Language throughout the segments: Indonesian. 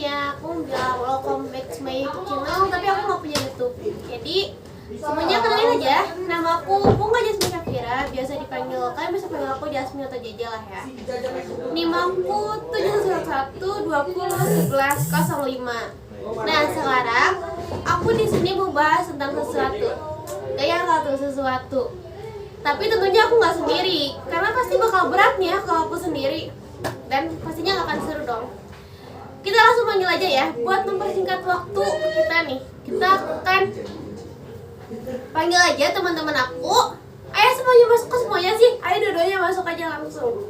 sebelumnya aku bilang welcome back to my YouTube channel, tapi aku nggak punya YouTube. Jadi semuanya kenalin aja, nama aku Bunga Jasmine Shafira, biasa dipanggil, kalian bisa panggil aku Jasmine atau Jeje lah ya. NIM-aku 711201105. Nah sekarang aku di sini mau bahas tentang sesuatu. Kayak nggak tuh sesuatu. Tapi tentunya aku nggak sendiri, karena pasti bakal berat nih ya kalau aku sendiri. Dan pastinya nggak akan seru dong. Kita langsung panggil aja ya, buat mempersingkat waktu kita nih. Kita akan panggil aja teman-teman aku. Ayo semuanya masuk ke semuanya sih. Ayo dua-duanya masuk aja langsung.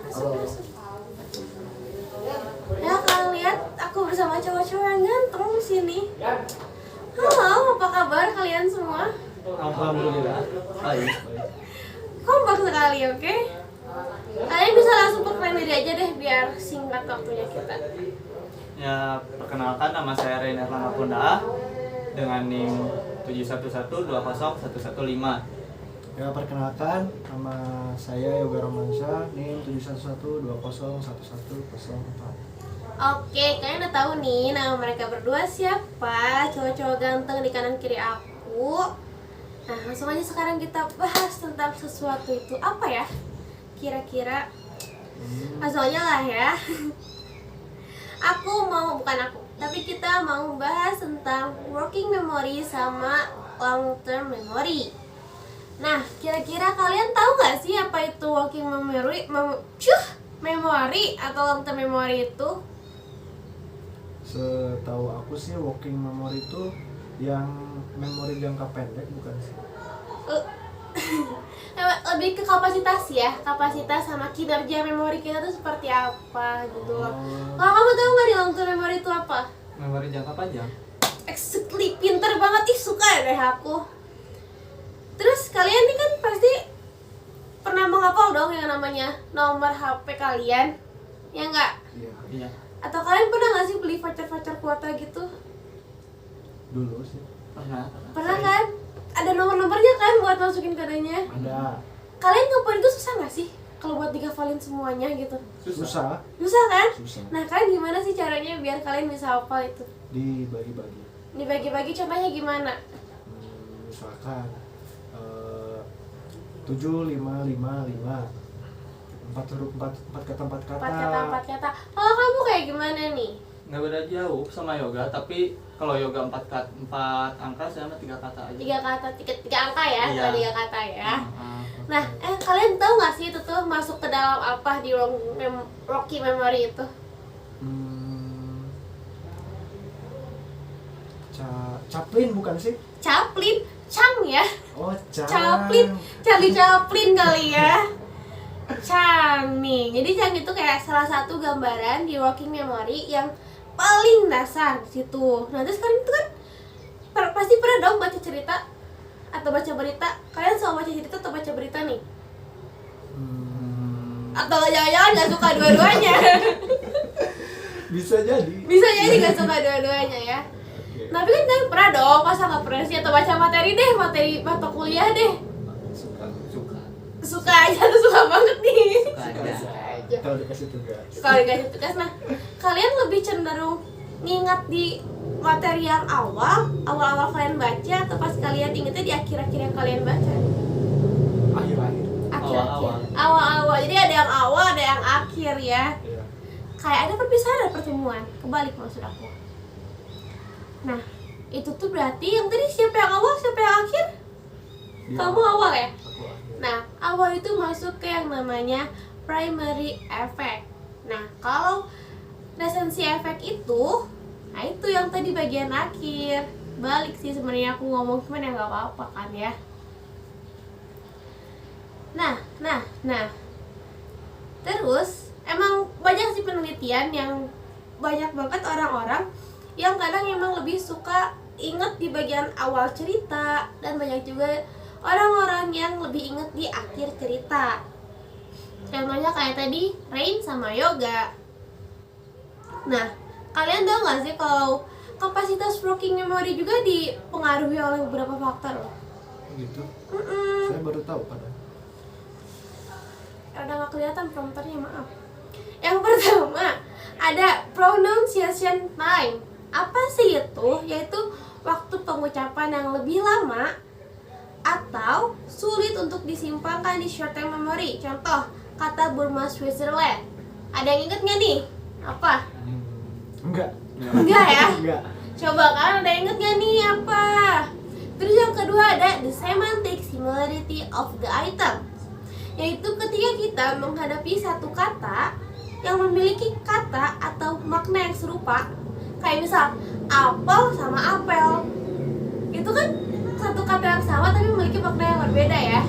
Masuk. Ya kalian lihat aku bersama cowok-cowok yang ganteng di sini. Halo, apa kabar kalian semua? Alhamdulillah. Baik. Kompak sekali, oke? Kalian bisa langsung perkenalkan diri aja deh biar singkat waktunya kita. Ya, perkenalkan nama saya Rein Erlangga Ponda dengan NIM 711201115. Ya, perkenalkan, nama saya Yoga Romansyah, NIM 711201104. Oke, kalian udah tahu nih nama mereka berdua siapa? Cowok-cowok ganteng di kanan kiri aku. Nah, langsung aja sekarang kita bahas tentang sesuatu itu apa ya? Kira-kira langsung aja lah ya. Tapi kita mau bahas tentang working memory sama long term memory. Nah, kira-kira kalian tahu nggak sih apa itu working memory, memory atau long term memory itu? Setahu aku sih working memory itu yang memori jangka pendek, bukan sih? Lebih ke kapasitas ya, kapasitas sama kinerja memori kita tuh seperti apa gitu loh. Kalau kamu tahu nggak di long term memory itu apa? Memori jangka panjang. Exactly, pinter banget, suka deh aku. Terus kalian nih kan pasti pernah menghafal dong yang namanya nomor HP kalian, ya nggak? Iya. Atau kalian pernah nggak sih beli voucher kuota gitu? Dulu sih. Pernah kan? Ada nomor-nomornya kan buat masukin kodenya? Ada. Kalian ngapalin itu susah nggak sih? Kalau buat dihafalin semuanya gitu? Susah. Susah kan? Susah. Nah kalian gimana sih caranya biar kalian bisa hafal itu? Dibagi-bagi. Dibagi-bagi, contohnya gimana? Misalkan 7555 4 huruf 4 kata 4 kata. 4 kata. Kalau kamu kayak gimana nih? Nggak beda jauh sama yoga, tapi kalau yoga 4 angka sama 3 kata aja. 3 kata, 3 angka ya, Iya. bukan 3 kata ya. Heeh. Nah, kalian tahu nggak sih itu tuh masuk ke dalam apa di Rocky Memory itu? Chaplin bukan sih? Chaplin, Chang ya? Oh, Chaplin, Charlie Chaplin kali ya. Chang nih, jadi Chang itu kayak salah satu gambaran di working memory yang paling dasar di situ. Nah terus kalian itu kan pasti pernah dong baca cerita atau baca berita. Kalian selalu baca cerita atau baca berita nih? Atau jangan-jangan nggak suka dua-duanya? Bisa jadi. Bisa jadi nggak suka dua-duanya ya. Okay. Tapi kan kalian pernah dong, masa nggak pernah sih? Atau baca materi mata kuliah deh. Suka aja tuh, suka banget nih. Suka aja. Kalau dikasih tugas. Kalau dikasih tugas, nah kalian lebih cenderung ngingat di materi yang awal kalian baca, atau pas kalian ingetnya di akhir-akhir yang kalian baca? Akhir-akhir. Awal. Jadi ada yang awal, ada yang akhir ya. Iya. Kayak ada perpisahan, ada pertemuan. Kebalik maksud aku. Nah, itu tuh berarti yang tadi siapa yang awal, siapa yang akhir? Dia Kamu awal ya? Aku akhir. Nah, awal itu masuk ke yang namanya primary effect. Nah, kalau resensi efek itu, nah itu yang tadi bagian akhir. Balik sih sebenarnya aku ngomong, cuman ya nggak apa-apa kan ya. Nah. Terus, emang banyak sih penelitian yang banyak banget orang-orang yang kadang emang lebih suka inget di bagian awal cerita, dan banyak juga orang-orang yang lebih inget di akhir cerita. Contohnya kayak tadi Rain sama Yoga. Nah, kalian tahu nggak sih kalau kapasitas working memory juga dipengaruhi oleh beberapa faktor loh. Gitu. Saya baru tahu padahal. Ada nggak kelihatan prompternya, maaf. Yang pertama ada pronunciation time. Apa sih itu? Yaitu waktu pengucapan yang lebih lama atau sulit untuk disimpankan di short term memory. Contoh, kata Burma Switzerland. Ada yang inget nggak nih? Apa? Enggak. Enggak ya? Enggak. Coba kalian ada yang inget nggak nih apa? Terus yang kedua ada the semantic similarity of the item, yaitu ketika kita menghadapi satu kata yang memiliki kata atau makna yang serupa. Kayak misal apel sama apel, itu kan satu kata yang sama tapi memiliki makna yang berbeda ya.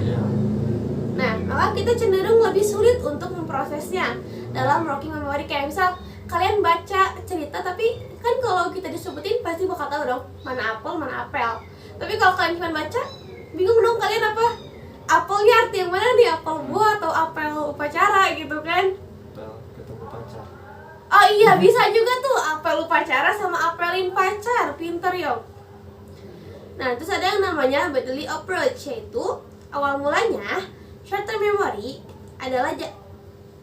Nah, maka kita cenderung lebih sulit untuk memprosesnya dalam working memory. Kayak misal kalian baca cerita, tapi kan kalau kita disebutin pasti bakal tahu dong mana apel, mana apel. Tapi kalau kalian cuma baca, bingung dong kalian apa apelnya arti yang mana nih, apel buah atau apel upacara gitu kan. Ketemu pacar. Oh iya, bisa juga tuh apel upacara sama apelin pacar. Pinter yo. Nah, terus ada yang namanya Baddeley approach, yaitu awal mulanya short term memory adalah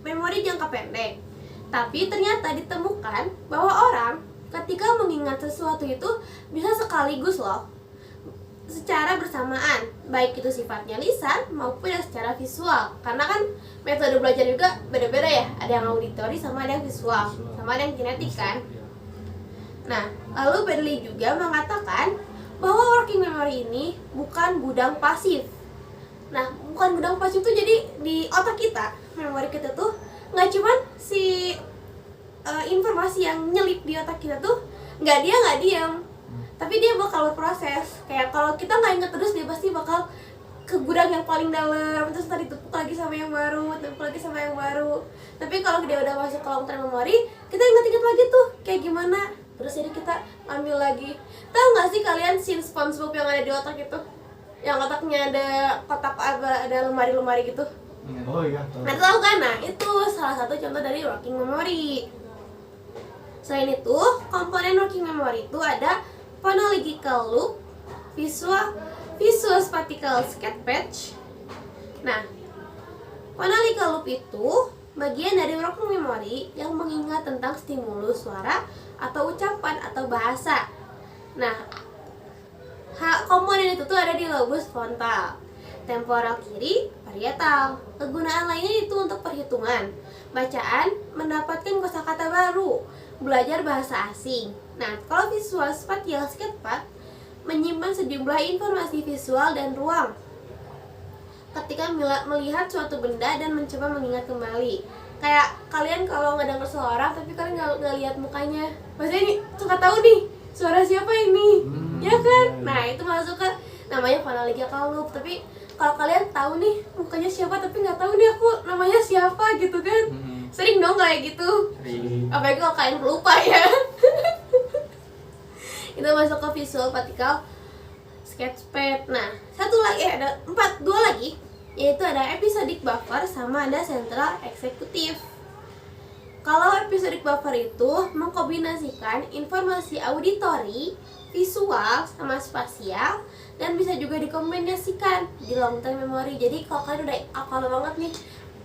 memori jangka pendek. Tapi ternyata ditemukan bahwa orang ketika mengingat sesuatu itu bisa sekaligus loh, secara bersamaan, baik itu sifatnya lisan maupun yang secara visual. Karena kan metode belajar juga beda-beda ya, ada yang auditori sama ada yang visual, sama ada yang kinetik kan. Nah, lalu Baddeley juga mengatakan bahwa working memory ini bukan gudang pasif. Nah, bukan gudang pasif itu jadi di otak kita, memori kita tuh nggak cuman si informasi yang nyelip di otak kita tuh nggak diam, tapi dia bakal berproses. Kayak kalau kita nggak inget terus, dia pasti bakal ke gudang yang paling dalam, terus tadi ditumpuk lagi sama yang baru, tumpuk lagi sama yang baru. Tapi kalau dia udah masuk ke long term memory, kita inget-inget lagi tuh kayak gimana, terus jadi kita ambil lagi. Tahu nggak sih kalian scene SpongeBob yang ada di otak itu, yang otaknya ada kotak, ada lemari-lemari gitu? Oh iya, tahu. Nah, tahu kan? Nah, itu salah satu contoh dari working memory. Selain itu, komponen working memory itu ada phonological loop, visual spatial sketch. Nah, phonological loop itu bagian dari working memory yang mengingat tentang stimulus suara atau ucapan atau bahasa. Nah, komponen itu tuh ada di lobus frontal, temporal kiri, parietal. Kegunaan lainnya itu untuk perhitungan, bacaan, mendapatkan kosakata baru, belajar bahasa asing. Nah, kalau visual spatial sketch menyimpan sejumlah informasi visual dan ruang ketika melihat suatu benda dan mencoba mengingat kembali. Kayak kalian kalau ngedenger suara orang tapi kalian nggak lihat mukanya, maksudnya ini suka tahu nih suara siapa ini, ya kan? Nah, itu masuk ke namanya phonological loop. Tapi kalau kalian tahu nih mukanya siapa tapi nggak tahu nih aku namanya siapa gitu kan, sering dong kayak gitu. Apalagi kalau kalian lupa ya. Itu masuk ke visual spatial sketchpad. Nah, satu lagi ada dua lagi, yaitu ada episodic buffer sama ada central executive. Kalau episodic buffer itu mengkombinasikan informasi auditori, visual, sama spasial, dan bisa juga dikombinasikan di long term memory. Jadi kalau kalian udah hafal banget nih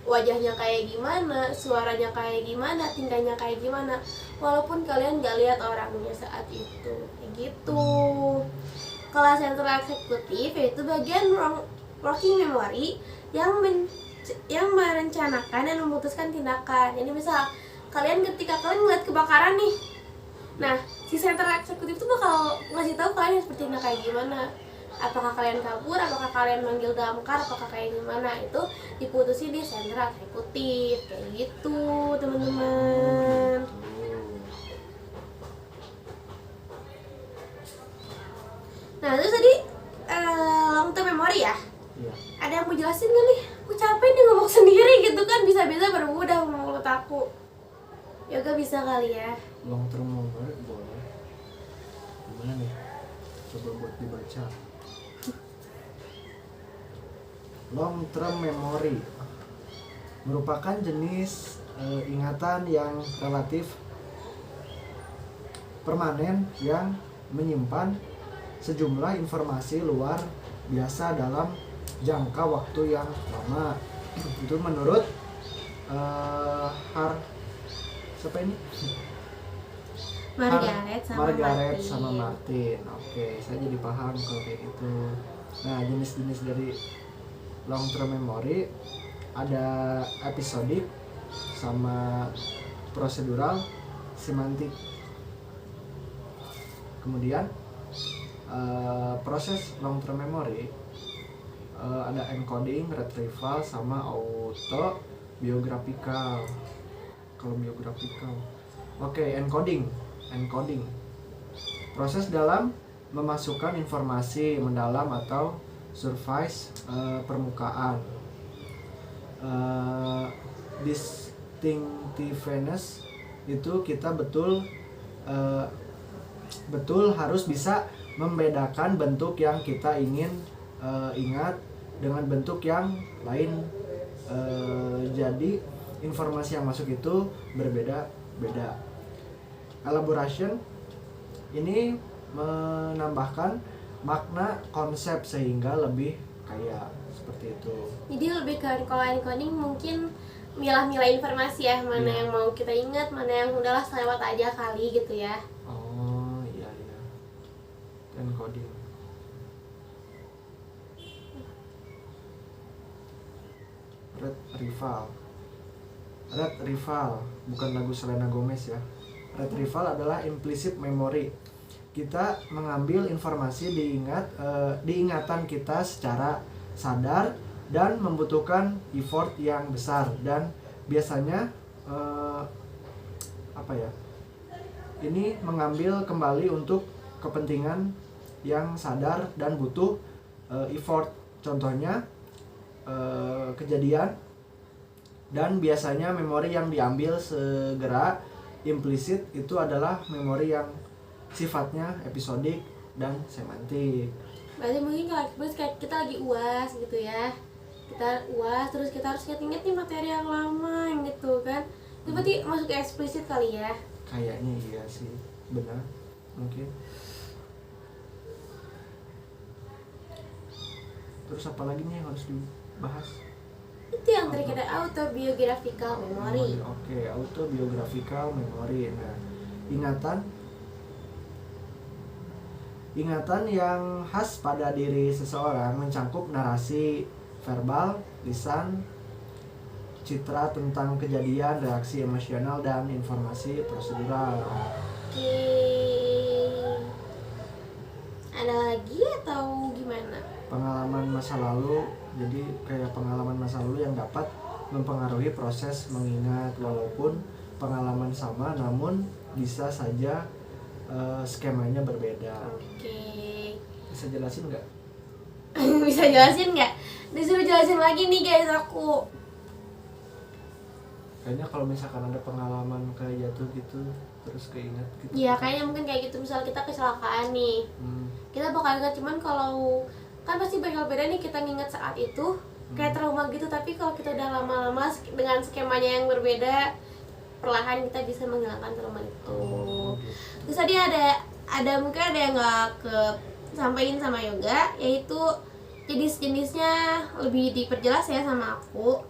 wajahnya kayak gimana, suaranya kayak gimana, tingkahnya kayak gimana, walaupun kalian gak lihat orangnya saat itu, kayak gitu. Kalau central executive yaitu bagian working memory yang merencanakan dan memutuskan tindakan. Jadi misal kalian ketika kalian ngeliat kebakaran nih, nah si central executive itu bakal ngasih tahu kalian harus bertindak kayak gimana. Apakah kalian kabur, apakah kalian manggil damkar, apakah kayak gimana, itu diputusin di central executive, kayak gitu teman-teman. Nah, terus tadi long term memory ya? Iya. Ada yang mau jelasin gak nih? Aku capek nih ngomong sendiri gitu kan, bisa-bisa bermudah mulut aku. Yoga bisa kali ya? Long term memory boleh. Gimana nih? Coba buat dibaca. Long term memory merupakan jenis ingatan yang relatif permanen yang menyimpan sejumlah informasi luar biasa dalam jangka waktu yang lama. Itu menurut siapa ini? Margaret sama Martin. Oke, saya jadi paham kalau kayak gitu. Nah, jenis-jenis dari long term memory ada episodik sama prosedural, semantik. Kemudian proses long term memory ada encoding, retrieval, sama auto biografikal. Kalau biografikal, oke, encoding. Proses dalam memasukkan informasi mendalam atau surface permukaan. Distinctiveness itu kita betul harus bisa membedakan bentuk yang kita ingin ingat dengan bentuk yang lain. Jadi informasi yang masuk itu berbeda-beda. Elaboration ini menambahkan makna konsep sehingga lebih kaya, seperti itu. Jadi lebih ke kalau encoding mungkin milah-milah informasi ya, mana Iya. yang mau kita ingat, mana yang udahlah selewat aja kali gitu ya. Oh iya. Encoding. Red Rival bukan lagu Selena Gomez ya. Red Rival adalah implicit memory. Kita mengambil informasi diingatan kita secara sadar dan membutuhkan effort yang besar, dan biasanya ini mengambil kembali untuk kepentingan yang sadar dan butuh effort. Contohnya kejadian, dan biasanya memori yang diambil segera implisit itu adalah memori yang sifatnya episodik dan semantik. Berarti mungkin kalau kita lagi UAS gitu ya, kita UAS terus kita harus inget nih materi yang lama gitu kan, itu berarti masuk ke eksplisit kali ya. Kayaknya iya sih, benar, mungkin. Terus apa lagi nih yang harus dibahas? Itu yang tadi kita autobiographical memory. Oke, autobiographical memory. Nah, ingatan yang khas pada diri seseorang mencakup narasi verbal, lisan, citra tentang kejadian, reaksi emosional, dan informasi prosedural. Oke. Ada lagi atau gimana? Pengalaman masa lalu, jadi kayak pengalaman masa lalu yang dapat mempengaruhi proses mengingat, walaupun pengalaman sama namun bisa saja skemanya berbeda. Oke. Bisa jelasin nggak? Bisa jelasin nggak? Disuruh jelasin lagi nih guys aku. Kayaknya kalau misalkan ada pengalaman kayak jatuh gitu terus keinget gitu. Iya kayaknya mungkin kayak gitu, misal kita kecelakaan nih, kita bakal ingat, cuman kalau kan pasti beda nih kita nginget saat itu kayak trauma gitu, tapi kalau kita udah lama-lama dengan skemanya yang berbeda, perlahan kita bisa menghilangkan trauma itu. Terus tadi ada mungkin ada yang nggak sampaikan sama Yoga, yaitu jenis-jenisnya lebih diperjelas ya sama aku.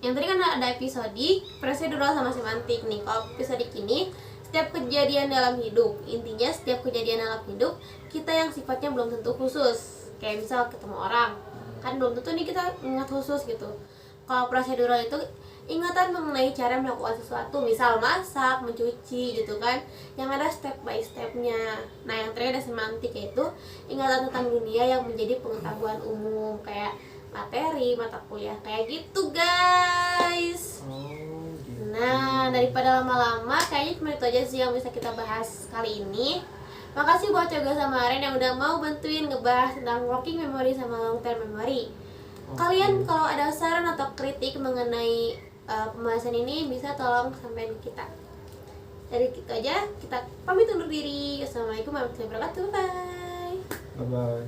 Yang tadi kan ada episodik, prosedural, sama semantik nih. Kalau episodik ini setiap kejadian dalam hidup, intinya setiap kejadian dalam hidup kita yang sifatnya belum tentu khusus. Kayak misal ketemu orang, kan belum tentu nih kita ingat khusus gitu. Kalau prosedural itu ingatan mengenai cara melakukan sesuatu, misal masak, mencuci gitu kan, yang ada step by stepnya. Nah yang terakhir ada semantik, yaitu ingatan tentang dunia yang menjadi pengetahuan umum, kayak materi, mata kuliah, kayak gitu guys. Gitu. Nah daripada lama-lama, kayaknya cuma itu aja sih yang bisa kita bahas kali ini. Makasih buat Yoga sama Aren yang udah mau bantuin ngebahas tentang working memory sama long term memory. Kalian kalau ada saran atau kritik mengenai pembahasan ini bisa tolong sampaikan ke kita. Dari itu aja, kita pamit undur diri. Assalamualaikum warahmatullahi wabarakatuh. Bye. Bye bye.